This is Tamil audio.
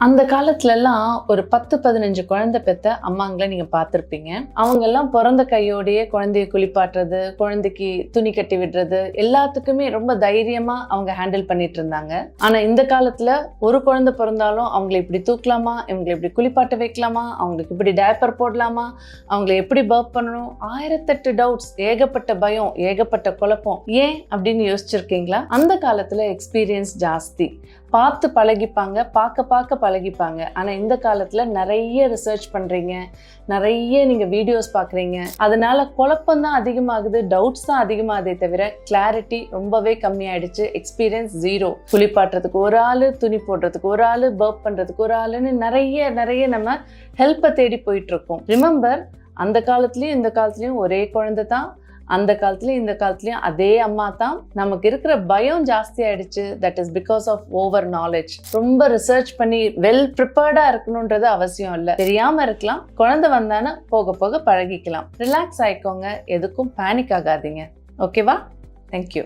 அந்த காலத்துலலாம் ஒரு 10-15 குழந்தை பெத்த அம்மாங்களை நீங்க பார்த்திருப்பீங்க. அவங்கெல்லாம் பிறந்த கையோடையே குழந்தைய குளிப்பாட்டுறது, குழந்தைக்கு துணி கட்டி விடுறது, எல்லாத்துக்குமே ரொம்ப தைரியமா அவங்க ஹேண்டில் பண்ணிட்டு இருந்தாங்க. ஆனா இந்த காலத்துல ஒரு குழந்தை பிறந்தாலும் அவங்களை இப்படி தூக்கலாமா, இவங்களை இப்படி குளிப்பாட்ட வைக்கலாமா, அவங்களுக்கு இப்படி டயப்பர் போடலாமா, அவங்களை எப்படி பர்ப் பண்ணணும், 1008 டவுட்ஸ், ஏகப்பட்ட பயம், ஏகப்பட்ட குழப்பம். ஏன் அப்படின்னு யோசிச்சிருக்கீங்களா? அந்த காலத்துல எக்ஸ்பீரியன்ஸ் ஜாஸ்தி, பார்த்து பழகிப்பாங்க, பார்க்க பழகிப்பாங்க. ஆனால் இந்த காலத்தில் நிறைய ரிசர்ச் பண்ணுறீங்க, நிறைய நீங்கள் வீடியோஸ் பார்க்குறீங்க, அதனால குழப்பம் தான் அதிகமாகுது, டவுட்ஸ் தான் அதிகமாகுதே தவிர கிளாரிட்டி ரொம்பவே கம்மியாயிடுச்சு. Experience zero. குளிப்பாட்டுறதுக்கு ஒரு ஆள், துணி போடுறதுக்கு ஒரு ஆள், பர்ப் பண்ணுறதுக்கு ஒரு ஆளுன்னு நிறைய நம்ம ஹெல்ப்பை தேடி போயிட்டுருக்கோம். ரிமெம்பர், அந்த காலத்துலேயும் இந்த காலத்துலேயும் ஒரே குழந்தை தான், அந்த காலத்துலயும் இந்த காலத்துலயும் அதே அம்மா தான். நமக்கு இருக்கிற பயம் ஜாஸ்தி ஆயிடுச்சு. That is because of over knowledge. ரொம்ப ரிசர்ச் பண்ணி வெல் ப்ரிப்பேர்டா இருக்கணும்ன்றது அவசியம் இல்லை. தெரியாம இருக்கலாம், குழந்தை வந்தானா போக போக பழகிக்கலாம். ரிலாக்ஸ் ஆயிக்கோங்க, எதுக்கும் பேனிக் ஆகாதீங்க. ஓகேவா? தேங்க்யூ.